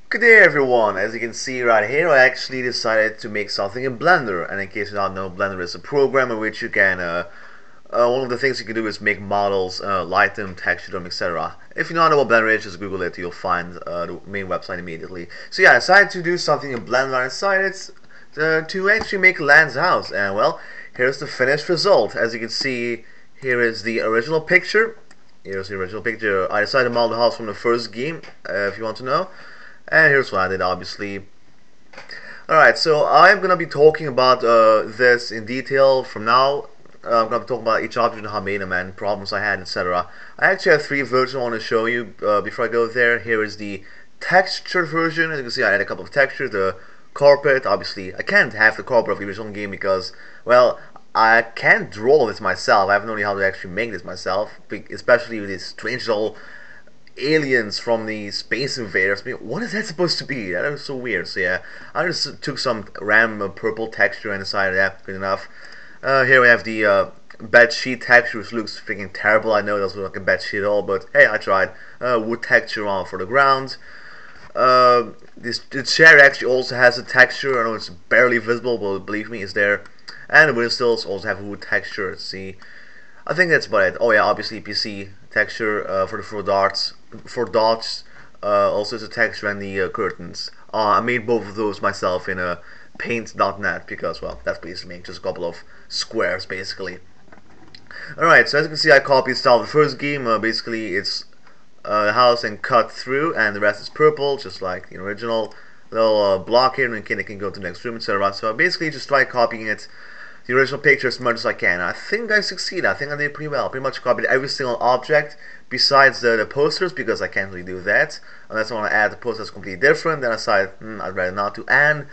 Good day everyone, as you can see right here I actually decided to make something in Blender, and in case you don't know, Blender is a program in which you can one of the things you can do is make models, light them, texture them, etc. If you don't know what Blender is, just Google it, you'll find the main website immediately. So yeah, I decided to do something in Blender. I decided to actually make Land's house, and well, here's the finished result. As you can see, here is the original picture. Here's the original picture. I decided to model the house from the first game, if you want to know. And here's what I did, obviously. Alright, so I'm gonna be talking about this in detail from now. I'm gonna be talking about each object and how I made them and problems I had, etc. I actually have three versions I want to show you before I go there. Here is the textured version. As you can see, I had a couple of textures. The carpet, obviously, I can't have the carpet of the original game because, well, I can't draw this myself. I have no idea how to actually make this myself, especially with these strange little aliens from the Space Invaders. I mean, what is that supposed to be? That was so weird. So yeah, I just took some random purple texture and decided that good enough. Here we have the bed sheet texture, which looks freaking terrible. I know it doesn't look like a bed sheet at all, but hey, I tried. Wood texture on for the ground. The chair actually also has a texture. I know it's barely visible, but believe me, it's there. And the windows also have a wood texture. Let's see. I think that's about it. Oh yeah, obviously PC texture for the dots. Also, the texture and the curtains. I made both of those myself in paint.net because, well, that's basically just a couple of squares basically. Alright, so as you can see, I copied the style of the first game. Basically, it's the house and cut through, and the rest is purple, just like the original. Little block here, and then it can go to the next room, etc. So I basically just try copying it, the original picture, as much as I can. I think I succeeded. I think I did pretty well. Pretty much copied every single object besides the posters, because I can't really do that unless I want to add the poster that's completely different. Then I decided I'd rather not to. And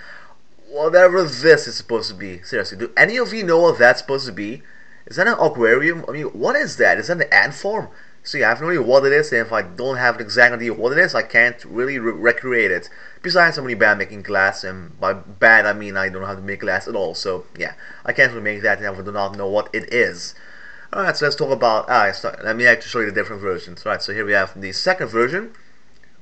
whatever this is supposed to be, seriously, do any of you know what that's supposed to be? Is that an aquarium? I mean, what is that? Is that an ant farm? So yeah, I have no idea what it is, and if I don't have an exact idea what it is, I can't really recreate it. Besides, I'm really bad making glass, and by bad I mean I don't know how to make glass at all. So yeah, I can't really make that, and I do not know what it is. Alright, so let's talk about, let me actually show you the different versions. Alright, so here we have the second version,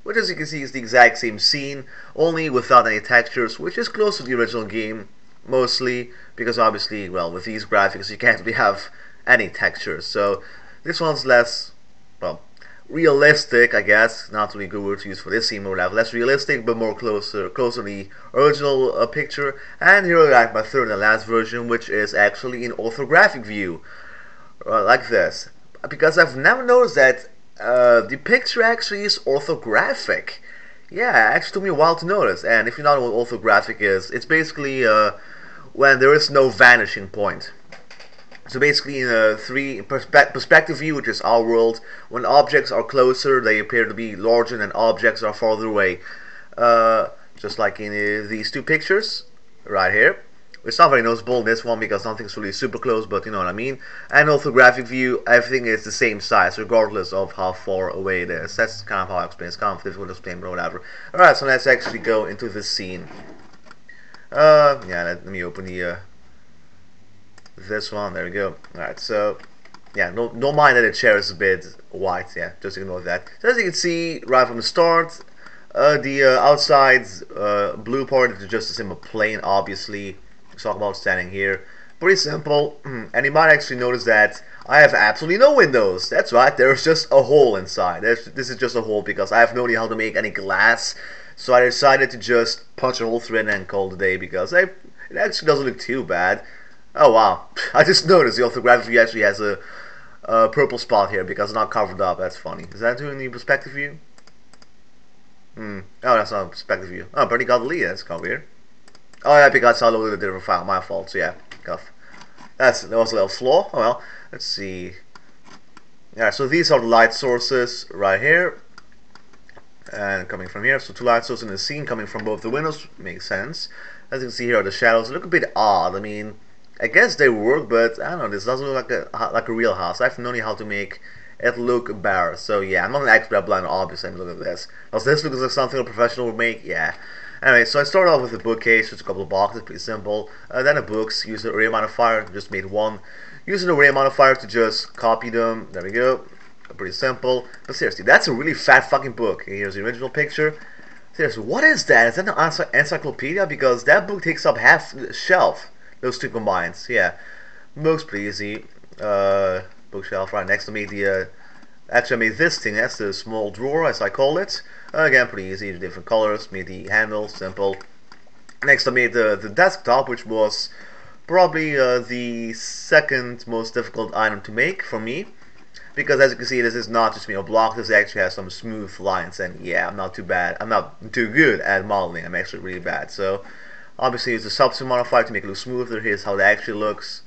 which as you can see is the exact same scene, only without any textures, which is close to the original game, mostly, because obviously, well, with these graphics you can't really have any textures. So this one's less, well, realistic, I guess. Not really good word to use for this scene, or whatever. Less realistic, but more closer to the original picture. And here I have my third and last version, which is actually in orthographic view, like this. Because I've never noticed that the picture actually is orthographic. Yeah, it actually took me a while to notice. And if you don't know what orthographic is, it's basically when there is no vanishing point. So basically, in a perspective view, which is our world, when objects are closer, they appear to be larger than objects are farther away. Just like in these two pictures, right here. It's not very noticeable in this one because nothing's really super close, but you know what I mean. And orthographic view, everything is the same size, regardless of how far away it is. That's kind of how I explain. It's kind of difficult to explain, but whatever. Alright, so let's actually go into this scene. Yeah, let me open the this one. There we go. Alright, so yeah, don't mind that the chair is a bit white. Yeah, just ignore that. So as you can see right from the start, the outside blue part is just a simple plane, obviously. Let's talk about standing here. Pretty simple. And you might actually notice that I have absolutely no windows. That's right, there's just a hole inside. This is just a hole because I have no idea how to make any glass. So I decided to just punch a hole through it and call it a day because it actually doesn't look too bad. Oh wow, I just noticed the orthographic view actually has a purple spot here because it's not covered up. That's funny. Is that doing the perspective view? Oh, that's not a perspective view. Oh, Bernie got the lead. That's kind of weird. Oh yeah, because I loaded a different file. My fault. So yeah, that was a little flaw. Oh well, let's see. Yeah, so these are the light sources right here, and coming from here. So two light sources in the scene coming from both the windows. Makes sense. As you can see here are the shadows. They look a bit odd. I mean, I guess they work, but I don't know. This doesn't look like a real house. I have no idea how to make it look better. So yeah, I'm not an expert at Blender, obviously. I'm looking at this. Does this look like something a professional would make? Yeah. Anyway, so I started off with a bookcase, just a couple of boxes, pretty simple. Then the books, use the array modifier, just made one. Use the array modifier to just copy them. There we go. Pretty simple. But seriously, that's a really fat fucking book. Here's the original picture. Seriously, what is that? Is that an encyclopedia? Because that book takes up half the shelf. Those two combined. Yeah, looks pretty easy. Bookshelf right next to me. The actually, I made this thing. That's the small drawer, as I call it. Again, pretty easy. Different colors. Made the handle simple. Next, I made the desktop, which was probably the second most difficult item to make for me, because as you can see, this is not just a block. This actually has some smooth lines, and yeah, I'm not too bad. I'm not too good at modeling. I'm actually really bad. So obviously, use the substance modifier to make it look smoother. Here's how it actually looks.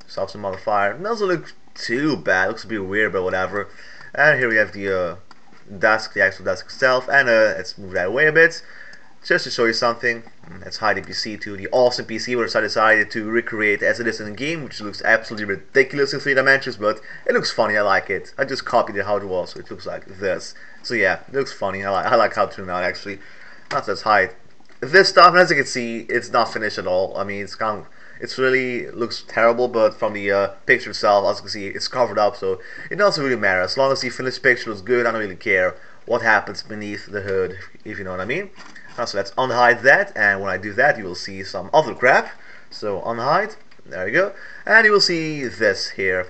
Substance modifier. It doesn't look too bad. It looks a bit weird, but whatever. And here we have the desk, the actual desk itself, and let's move that away a bit. Just to show you something, let's hide the PC to the awesome PC, which I decided to recreate as it is in the game, which looks absolutely ridiculous in 3 dimensions, but it looks funny. I like it. I just copied it how it was, so it looks like this. So yeah, it looks funny. I like how it turned out actually. Let's hide this stuff, and as you can see, it's not finished at all. I mean, it's really looks terrible, but from the picture itself, as you can see, it's covered up, so it doesn't really matter. As long as the finished picture looks good, I don't really care what happens beneath the hood, if you know what I mean. So let's unhide that, and when I do that, you will see some other crap. So unhide, there you go, and you will see this here.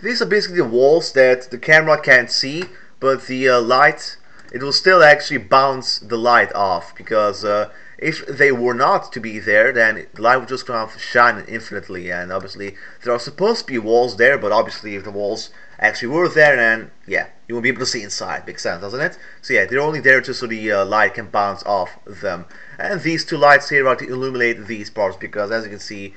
These are basically the walls that the camera can't see, but the light, it will still actually bounce the light off, because if they were not to be there, then the light would just kind of shine infinitely. And obviously there are supposed to be walls there, but obviously if the walls actually were there, then yeah, you won't be able to see inside. Makes sense, doesn't it? So yeah, they're only there just so the light can bounce off them. And these two lights here are to illuminate these parts, because as you can see,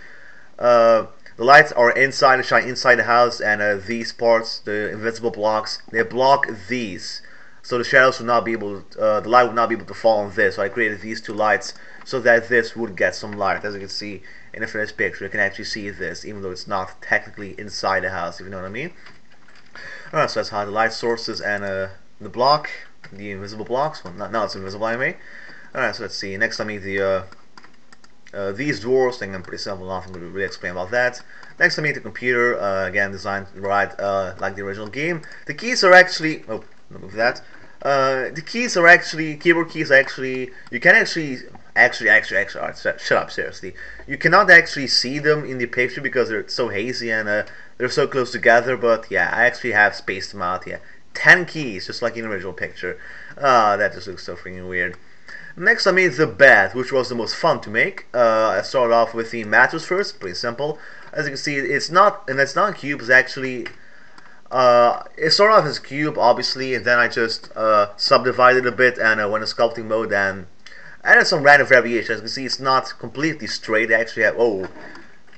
the lights are inside, they shine inside the house, and these parts, the invisible blocks, they block these. So the shadows would not be able to, the light would not be able to fall on this. So I created these two lights so that this would get some light. As you can see in the finished picture, you can actually see this, even though it's not technically inside the house, if you know what I mean. Alright, so that's how the light sources and the block, the invisible blocks. Well, now it's invisible, I mean. Alright, so let's see. Next, I need the these drawers. I think I'm pretty simple enough. I'm going to really explain about that. Next, I need the computer. Again, designed right like the original game. The keys are actually. Oh, move that. The keys are actually keyboard keys. Actually, you can actually right, shut up, seriously. You cannot actually see them in the picture because they're so hazy and they're so close together. But yeah, I actually have spaced them out. Yeah, 10 keys, just like in the original picture. That just looks so freaking weird. Next, I made the bed, which was the most fun to make. I started off with the mattress first, pretty simple. As you can see, it's not a cube. It's actually it started off as a cube, obviously, and then I just subdivided a bit and went in sculpting mode and added some random variations. As you can see, it's not completely straight. I actually have, oh,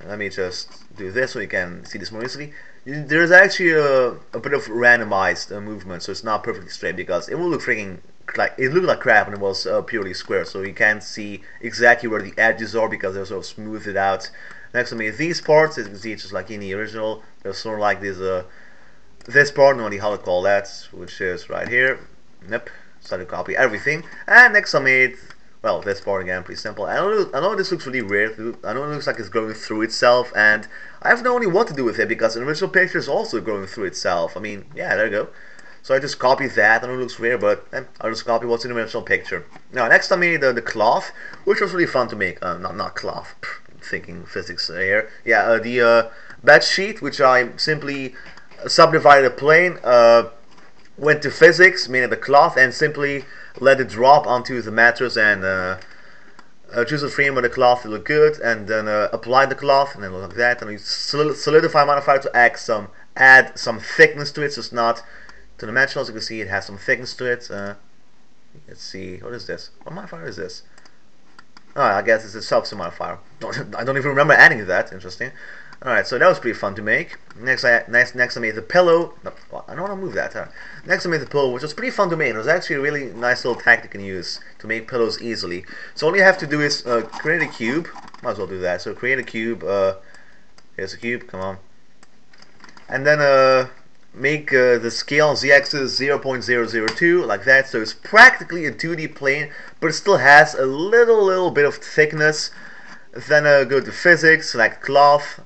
let me just do this so you can see this more easily. There's actually a bit of randomized movement, so it's not perfectly straight because it will look freaking like it looked like crap when it was purely square. So you can't see exactly where the edges are because they're sort of smoothed out. Next to me, these parts, as you can see, it's just like in the original. They're sort of like this part, no idea how to call that, which is right here. Yep, started to copy everything. And next I made, well, this part again, pretty simple. I know this looks really weird. I know it looks like it's growing through itself, and I have no idea what to do with it because the original picture is also growing through itself. I mean, yeah, there you go. So I just copied that. I know it looks weird, but I'll just copy what's in the original picture. Now, next I made the cloth, which was really fun to make. Not cloth. Thinking physics here. Yeah, the bed sheet, which I simply subdivided a plane, went to physics, made it a cloth, and simply let it drop onto the mattress and choose a frame of the cloth to look good, and then apply the cloth, and then look like that. And we solidify modifier to add some thickness to it, so it's not two-dimensional. As you can see, it has some thickness to it. Let's see, what is this? What modifier is this? Oh, I guess it's a substance modifier. I don't even remember adding that. Interesting. Alright, so that was pretty fun to make. Next I made the pillow. No, I don't want to move that. Huh? Next I made the pillow, which was pretty fun to make. It was actually a really nice little tactic you can use to make pillows easily. So all you have to do is create a cube. Might as well do that. So create a cube. Here's a cube. Come on. And then make the scale on z-axis 0.002 like that. So it's practically a 2D plane, but it still has a little bit of thickness. Then go to physics, select cloth.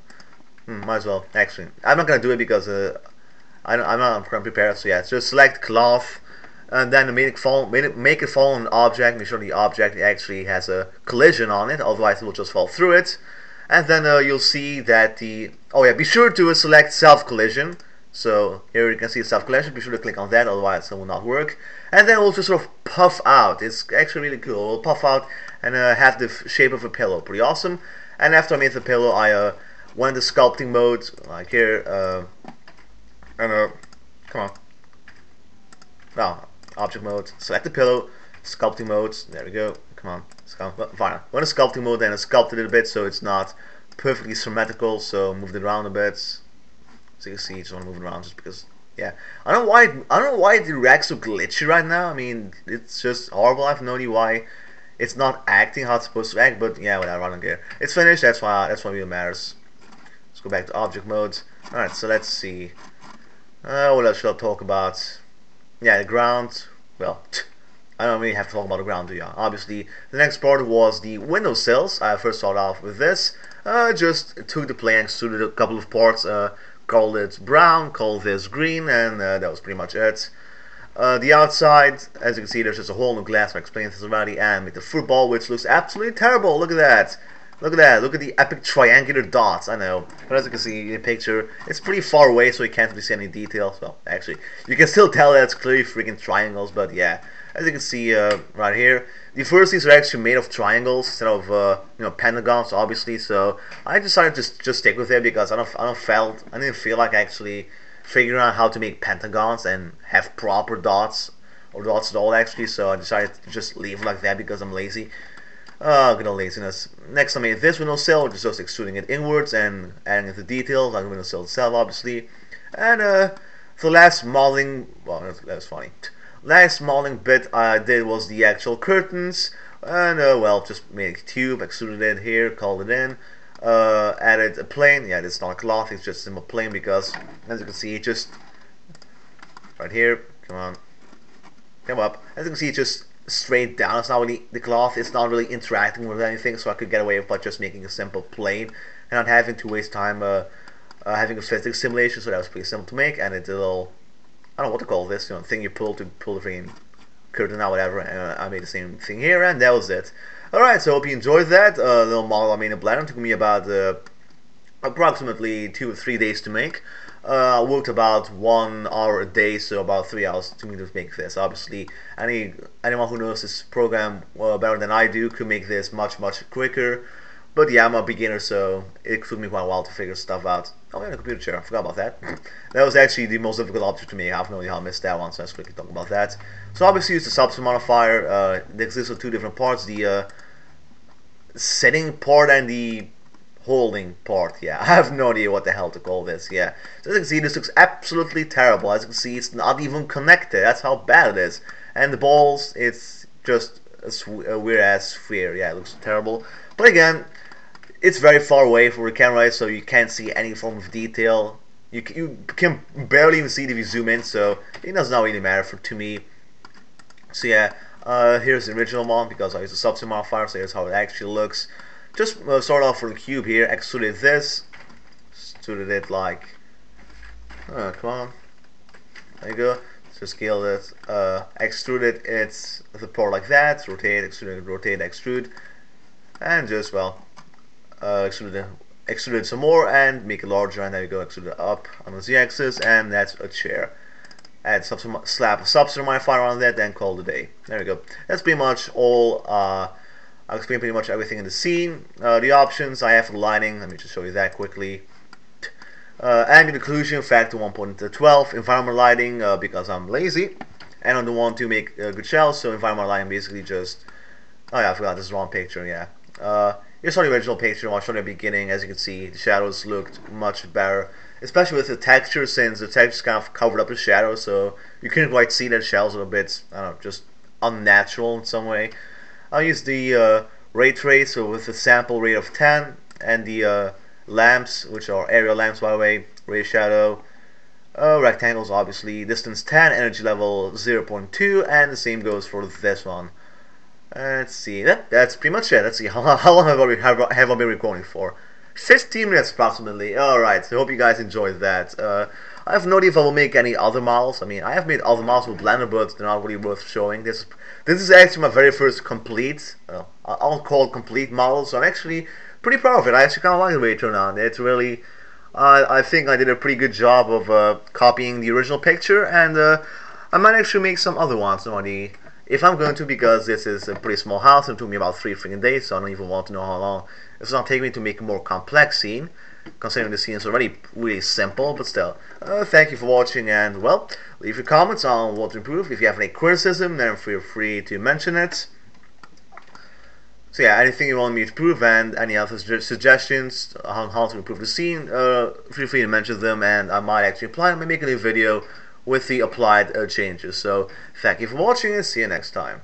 Might as well. Actually, I'm not gonna do it because I'm not prepared. So yeah, just select cloth, and then make it fall on an object. Make sure the object actually has a collision on it, otherwise it will just fall through it. And then you'll see that be sure to select self collision. So here you can see self collision. Be sure to click on that, otherwise it will not work. And then it will just sort of puff out. It's actually really cool. It will puff out and have the shape of a pillow. Pretty awesome. And after I made the pillow, I went to sculpting mode, like here. Come on. Now, object mode, select the pillow, sculpting mode, there we go, come on, fine. When it's sculpting mode, then I sculpted it a bit so it's not perfectly symmetrical, so moved it around a bit. So you can see, I just want to move it around just because, yeah. I don't know why it reacts so glitchy right now. I mean, it's just horrible. I have no idea why it's not acting how it's supposed to act, but yeah, whatever, I don't care. It's finished, that's what really matters. Let's go back to object mode. Alright, so let's see. What else should I talk about? Yeah, the ground. Well, I don't really have to talk about the ground, do you? Obviously, the next part was the windowsills. I first started off with this. Just took the plane, extruded a couple of parts, called it brown, called this green, and that was pretty much it. The outside, as you can see, there's just a hole in the glass. I explained this already, and with the football, which looks absolutely terrible. Look at that. Look at that. Look at the epic triangular dots. I know. But as you can see in the picture, it's pretty far away, so you can't really see any details. Well, actually, you can still tell that it's clearly freaking triangles, but yeah. As you can see right here, the first these are actually made of triangles instead of pentagons, obviously. So I decided to just stick with it because I didn't feel like actually figuring out how to make pentagons and have proper dots or dots at all actually. So I decided to just leave it like that because I'm lazy. Good old laziness. Next I made this windowsill, which is just extruding it inwards and adding the details like the windowsill itself, obviously. And for the last modeling, well, that's funny. Last modeling bit I did was the actual curtains, and well, just made a tube, extruded it here, called it in, added a plane. Yeah, it's not a cloth, it's just a simple plane because, as you can see, it just right here. Come up. As you can see, it's just straight down. It's not really the cloth. It's not really interacting with anything, so I could get away with by just making a simple plane and not having to waste time having a physics simulation. So that was pretty simple to make, and it's a little, I don't know what to call this, thing you pull to pull the freaking curtain out, whatever. And I made the same thing here, and that was it. Alright, so I hope you enjoyed that little model I made in Blender. It took me about approximately 2 or 3 days to make. I worked about 1 hour a day, so about 3 hours to me to make this. Obviously, anyone who knows this program better than I do could make this much quicker. But yeah, I'm a beginner, so it took me quite a while to figure stuff out. Oh yeah, the computer chair, I forgot about that. That was actually the most difficult object to make. I have no idea how I missed that one, so let's quickly talk about that. So obviously use the substance modifier. It exists of 2 different parts, the setting part and the holding part. Yeah, I have no idea what the hell to call this. Yeah, so as you can see, this looks absolutely terrible. As you can see, it's not even connected. That's how bad it is. And the balls, it's just a weird ass sphere. Yeah, it looks terrible. But again, it's very far away from the camera, so you can't see any form of detail. You can barely even see it if you zoom in, so it does not really matter to me. So yeah, here's the original one because I used a substance modifier, so here's how it actually looks. Just start off for the cube here, extruded this, extruded it like, come on, there you go. So scale it, extruded it the part like that, rotate, extrude, and just, well, extrude it some more and make it larger, and there you go, extrude it up on the z-axis, and that's a chair. Add slap a substance modifier on that, then call it a day. There we go. That's pretty much all. I'll explain pretty much everything in the scene. The options I have for the lighting, let me just show you that quickly. Ambient occlusion factor 1.12, environment lighting because I'm lazy, and I don't want to make good shells, so environment lighting basically just, oh yeah, I forgot this is the wrong picture. Yeah, here's the original picture I showed at the beginning. As you can see, the shadows looked much better, especially with the texture, since the texture kind of covered up the shadow, so you couldn't quite see that shells are a bit, I don't know, just unnatural in some way. I'll use the ray trace, so with a sample rate of 10, and the lamps, which are area lamps by the way, ray shadow, rectangles obviously, distance 10, energy level 0.2, and the same goes for this one. Let's see, that's pretty much it. Let's see, how long have I been recording for? 15 minutes approximately. Alright, so I hope you guys enjoyed that. I have no idea if I will make any other models. I mean, I have made other models with Blender, but they're not really worth showing. This is actually my very first complete, I'll call it complete model, so I'm actually pretty proud of it. I actually kind of like the way it turned out. It's really, I think I did a pretty good job of copying the original picture, and I might actually make some other ones already if I'm going to, because this is a pretty small house and it took me about 3 freaking days, so I don't even want to know how long it's going to take me to make a more complex scene, considering the scene is already really simple, but still. Thank you for watching, and well, leave your comments on what to improve. If you have any criticism, then feel free to mention it. So yeah, anything you want me to improve and any other suggestions on how to improve the scene, feel free to mention them, and I might actually apply them and make a new video with the applied changes. So thank you for watching and see you next time.